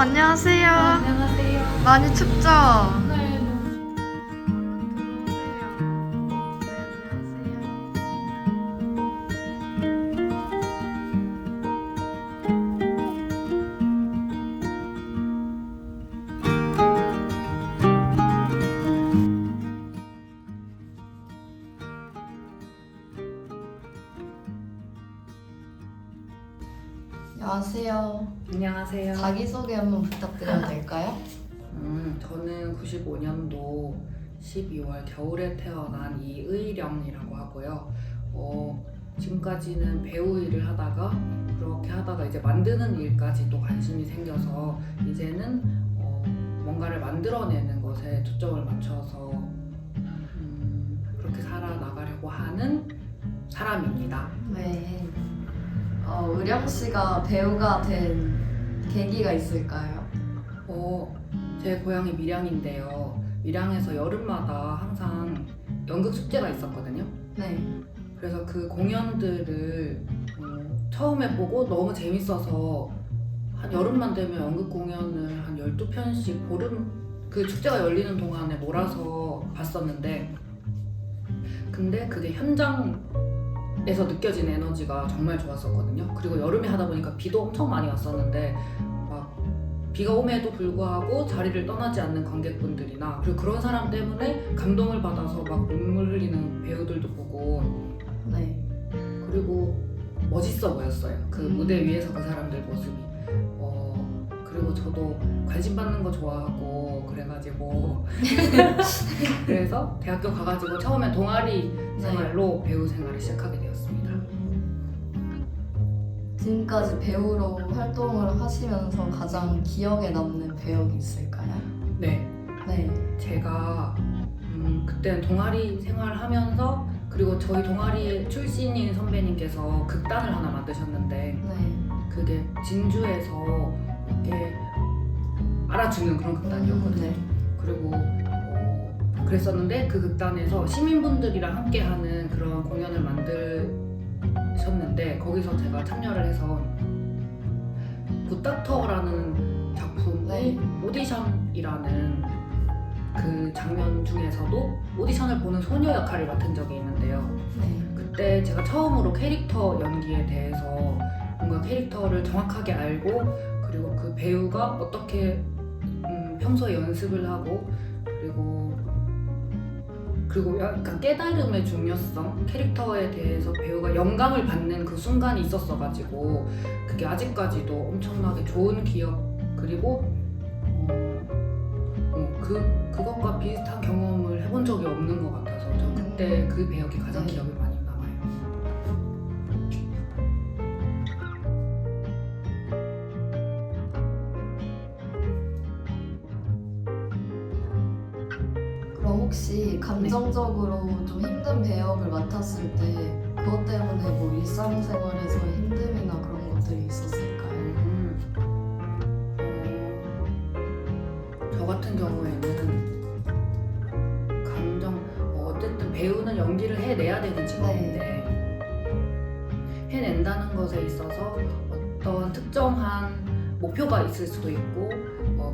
안녕하세요. 안녕하세요. 많이 춥죠? 네, 안녕하세요. 안녕하세요. 자기소개 한번 부탁드려도 될까요? 저는 95년도 12월 겨울에 태어난 이의령이라고 하고요. 지금까지는 배우 일을 하다가 그렇게 하다가 이제 만드는 일까지 또 관심이 생겨서 이제는 뭔가를 만들어내는 것에 초점을 맞춰서 그렇게 살아나가려고 하는 사람입니다. 네. 의령 씨가 배우가 된 계기가 있을까요? 제 고향이 밀양인데요. 밀양에서 여름마다 항상 연극 축제가 있었거든요. 네. 그래서 그 공연들을 처음에 보고 너무 재밌어서 한 여름만 되면 연극 공연을 한 12편씩 보름 그 축제가 열리는 동안에 몰아서 봤었는데, 근데 그게 현장에서 느껴지는 에너지가 정말 좋았었거든요. 그리고 여름에 하다 보니까 비도 엄청 많이 왔었는데 막 비가 옴에도 불구하고 자리를 떠나지 않는 관객분들이나 그리고 그런 사람 때문에 감동을 받아서 막 눈물 흘리는 배우들도 보고, 네. 그리고 멋있어 보였어요. 그 무대 위에서 그 사람들 모습이. 그리고 저도 관심 받는 거 좋아하고 그래가지고 그래서 대학교 가가지고 처음엔 동아리 생활로 배우 생활을 시작하게 되었습니다. 지금까지 배우로 활동을 하시면서 가장 기억에 남는 배역이 있을까요? 네, 네. 제가 그때는 동아리 생활하면서, 그리고 저희 동아리 출신인 선배님께서 극단을 하나 만드셨는데 네. 그게 진주에서 이렇게 알아주는 그런 극단이었거든요. 네. 그리고 그랬었는데 그 극단에서 시민분들이랑 함께하는 그런 공연을 만드셨는데 거기서 제가 참여를 해서 굿닥터라는 작품의 네. 오디션이라는 그 장면 중에서도 오디션을 보는 소녀 역할을 맡은 적이 있는데요. 네. 그때 제가 처음으로 캐릭터 연기에 대해서 뭔가 캐릭터를 정확하게 알고, 그리고 그 배우가 어떻게 평소에 연습을 하고, 그리고 약간 깨달음의 중요성, 캐릭터에 대해서 배우가 영감을 받는 그 순간이 있었어가지고 그게 아직까지도 엄청나게 좋은 기억, 그리고 그것과 비슷한 경험을 해본 적이 없는 것 같아서 전 그때 그 배역이 가장 네. 기억에 많이 남아요. 그럼 혹시 감정적으로 좀 힘든 배역을 맡았을 때 그것 때문에 뭐 일상생활에서 힘듦이나 그런 것들이 있었을까요? 저 같은 경우에는 어쨌든 배우는 연기를 해내야 되는 직업인데 해낸다는 것에 있어서 어떤 특정한 목표가 있을 수도 있고,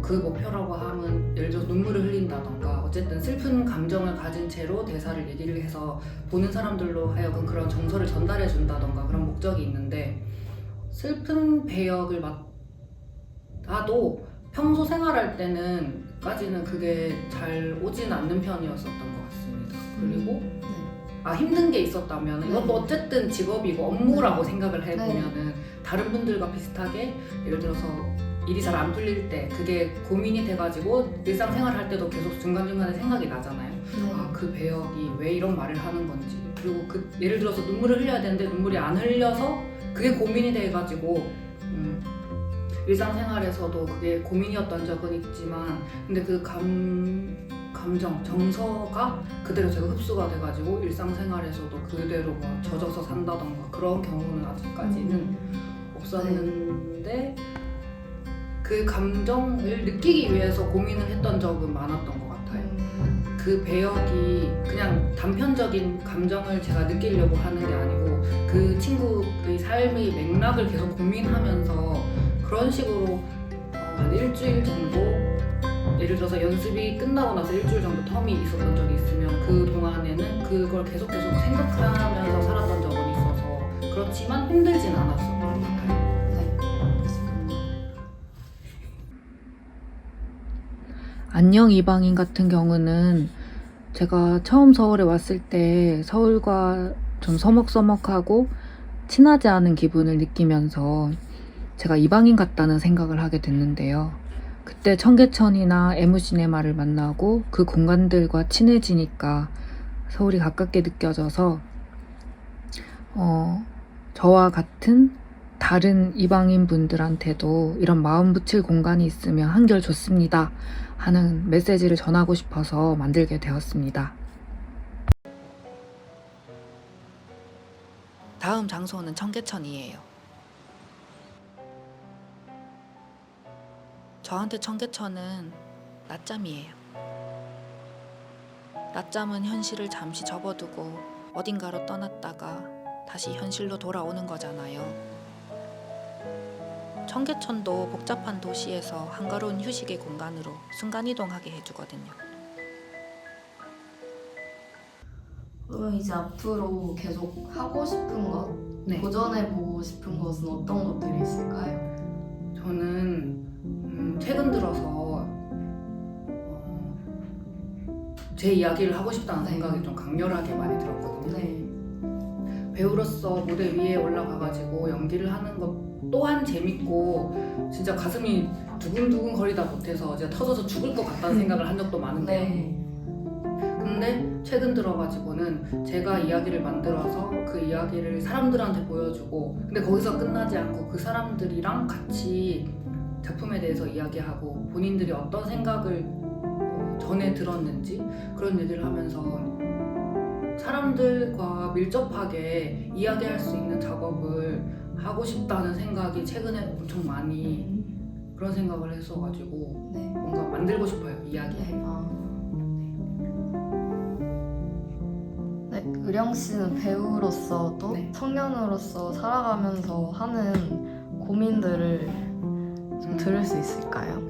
그 목표라고 하면 예를 들어 눈물을 흘린다던가 어쨌든 슬픈 감정을 가진 채로 대사를 얘기를 해서 보는 사람들로 하여금 그런 정서를 전달해 준다던가 그런 목적이 있는데, 슬픈 배역을 맡아도 평소 생활할 때는까지는 그게 잘 오진 않는 편이었었던 것 같습니다. 그리고 힘든 게 있었다면 이것도 어쨌든 직업이고 업무라고 생각을 해보면은 다른 분들과 비슷하게 예를 들어서 일이 잘 안 풀릴 때 그게 고민이 돼가지고 일상생활 할 때도 계속 중간중간에 생각이 나잖아요. 그 배역이 왜 이런 말을 하는 건지, 그리고 예를 들어서 눈물을 흘려야 되는데 눈물이 안 흘려서 그게 고민이 돼가지고 일상생활에서도 그게 고민이었던 적은 있지만, 근데 그 감정, 정서가 그대로 제가 흡수가 돼가지고 일상생활에서도 그대로 막 젖어서 산다던가 그런 경우는 아직까지는 없었는데 그 감정을 느끼기 위해서 고민을 했던 적은 많았던 것 같아요. 그 배역이 그냥 단편적인 감정을 제가 느끼려고 하는 게 아니고 그 친구의 삶의 맥락을 계속 고민하면서 그런 식으로 한 일주일 정도, 예를 들어서 연습이 끝나고 나서 일주일 정도 텀이 있었던 적이 있으면 그 동안에는 그걸 계속 생각하면서 살았던 적은 있어서 그렇지만 힘들진 않았었던 것 같아요. 네, 그러시군요. 안녕 이방인 같은 경우는 제가 처음 서울에 왔을 때 서울과 좀 서먹서먹하고 친하지 않은 기분을 느끼면서 제가 이방인 같다는 생각을 하게 됐는데요. 그때 청계천이나 에무시네마를 만나고 그 공간들과 친해지니까 서울이 가깝게 느껴져서 저와 같은 다른 이방인 분들한테도 이런 마음 붙일 공간이 있으면 한결 좋습니다 하는 메시지를 전하고 싶어서 만들게 되었습니다. 다음 장소는 청계천이에요. 저한테 청계천은 낮잠이에요. 낮잠은 현실을 잠시 접어두고 어딘가로 떠났다가 다시 현실로 돌아오는 거잖아요. 청계천도 복잡한 도시에서 한가로운 휴식의 공간으로 순간이동하게 해주거든요. 그럼 이제 앞으로 계속 하고 싶은 것, 네. 도전해보고 싶은 것은 어떤 것들이 있을까요? 저는 최근 들어서 제 이야기를 하고 싶다는 네. 생각이 좀 강렬하게 많이 들었거든요. 네. 배우로서 무대 위에 올라가가지고 연기를 하는 것 또한 재밌고 진짜 가슴이 두근두근 거리다 못해서 제가 터져서 죽을 것 같다는 생각을 한 적도 많은데요. 네. 근데 최근 들어가지고는 제가 이야기를 만들어서 그 이야기를 사람들한테 보여주고, 근데 거기서 끝나지 않고 그 사람들이랑 같이 작품에 대해서 이야기하고 본인들이 어떤 생각을 전에 들었는지 그런 얘기를 하면서 사람들과 밀접하게 이야기할 수 있는 작업을 하고 싶다는 생각이 최근에 엄청 많이 그런 생각을 했어가지고 네. 뭔가 만들고 싶어요, 이야기. 네. 네, 의령 씨는 배우로서 또 네. 청년으로서 살아가면서 하는 고민들을 좀 들을 수 있을까요?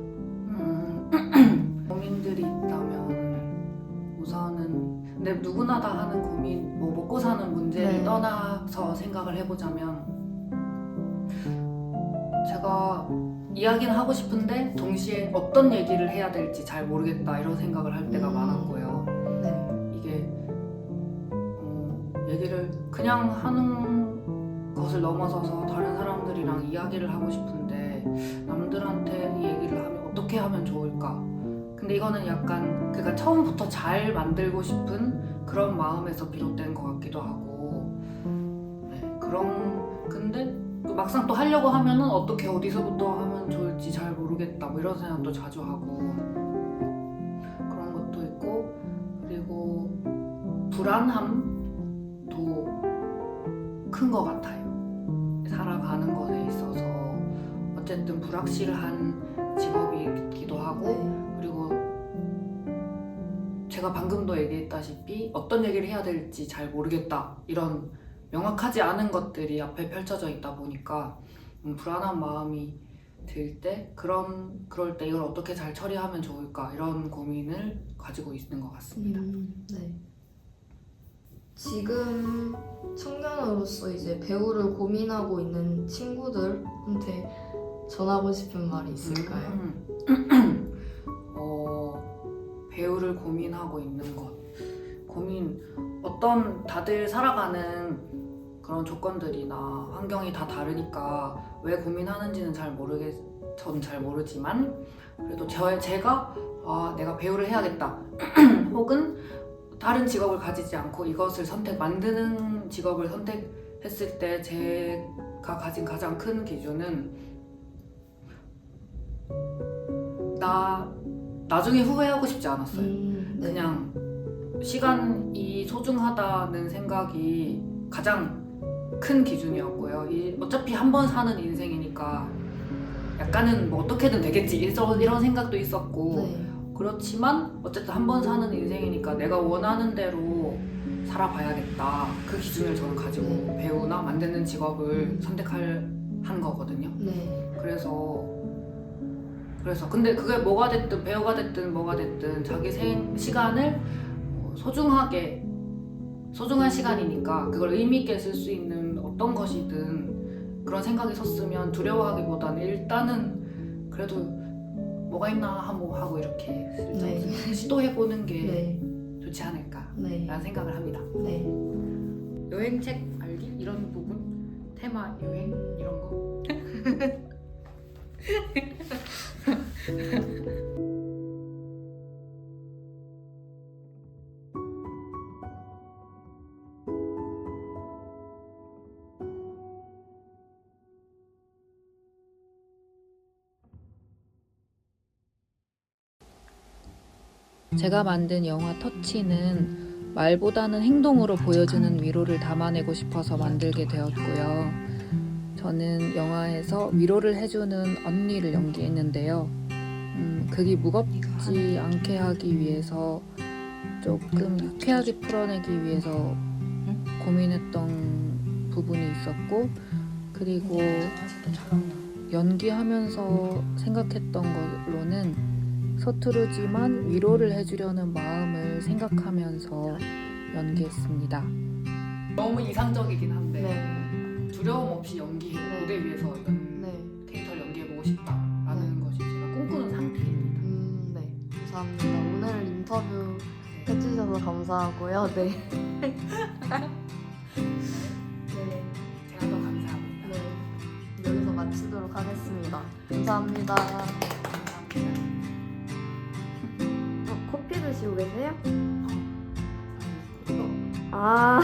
고민들이 있다면 우선은 근데 누구나 다 하는 고민, 뭐 먹고 사는 문제를 네. 떠나서 생각을 해보자면 제가 이야기는 하고 싶은데 동시에 어떤 얘기를 해야 될지 잘 모르겠다 이런 생각을 할 때가 많았고요. 네. 이게 얘기를 그냥 하는 것을 넘어서서 다른 사람들이랑 이야기를 하고 싶은데 남들한테 이 얘기를 하면 어떻게 하면 좋을까? 근데 이거는 약간 그러니까 처음부터 잘 만들고 싶은 그런 마음에서 비롯된 것 같기도 하고, 네, 근데 막상 또 하려고 하면은 어떻게 어디서부터 하면 좋을지 잘 모르겠다 뭐 이런 생각도 자주 하고 그런 것도 있고, 그리고 불안함도 큰 것 같아요. 살아가는 것에 있어서 어쨌든 불확실한 직업이기도 하고, 네. 그리고 제가 방금도 얘기했다시피 어떤 얘기를 해야 될지 잘 모르겠다 이런 명확하지 않은 것들이 앞에 펼쳐져 있다 보니까 불안한 마음이 들 때 그럴 때 이걸 어떻게 잘 처리하면 좋을까 이런 고민을 가지고 있는 것 같습니다. 네. 지금 청년으로서 이제 배우를 고민하고 있는 친구들한테 전하고 싶은 말이 있을까요? 배우를 고민하고 있는 것. 다들 살아가는 그런 조건들이나 환경이 다 다르니까 왜 고민하는지는 전 잘 모르지만 그래도 제가 내가 배우를 해야겠다 혹은 다른 직업을 가지지 않고 이것을 만드는 직업을 선택했을 때 제가 가진 가장 큰 기준은 나중에 후회하고 싶지 않았어요. 네. 그냥 시간이 소중하다는 생각이 가장 큰 기준이었고요. 어차피 한 번 사는 인생이니까 약간은 뭐 어떻게든 되겠지 이런 생각도 있었고, 네. 그렇지만 어쨌든 한 번 사는 인생이니까 내가 원하는 대로 살아봐야겠다. 그 기준을 저는 가지고 배우나 만드는 직업을 한 거거든요. 네. 그래서 그래서 근데 그게 뭐가 됐든 배우가 됐든 뭐가 됐든 자기 시간을 소중하게 소중한 시간이니까 그걸 의미 있게 쓸 수 있는 어떤 것이든 그런 생각이 섰으면 두려워하기보다는 일단은 그래도 뭐가 있나 하고 이렇게 슬쩍 네. 시도해보는 게 네. 좋지 않을까라는 네. 생각을 합니다. 네. 여행책 알기? 이런 부분? 테마 여행? 이런 거? 제가 만든 영화 터치는 말보다는 행동으로 보여주는 위로를 담아내고 싶어서 만들게 되었고요. 저는 영화에서 위로를 해주는 언니를 연기했는데요. 극이 무겁지 않게 하기 위해서 조금 유쾌하게 풀어내기 위해서 고민했던 부분이 있었고, 그리고 연기하면서 생각했던 걸로는 서투르지만 위로를 해주려는 마음을 생각하면서 연기했습니다. 너무 이상적이긴 한데 네. 두려움 없이 무대 위에서 네. 캐릭터를 연기해보고 싶다라는 것이 제가 꿈꾸는 상태입니다. 네. 감사합니다. 오늘 인터뷰 해주셔서 감사하고요. 네. 네. 제가 더 감사합니다. 네. 여기서 마치도록 하겠습니다. 감사합니다. 감사합니다. 커피 드시고 계세요? 또 아.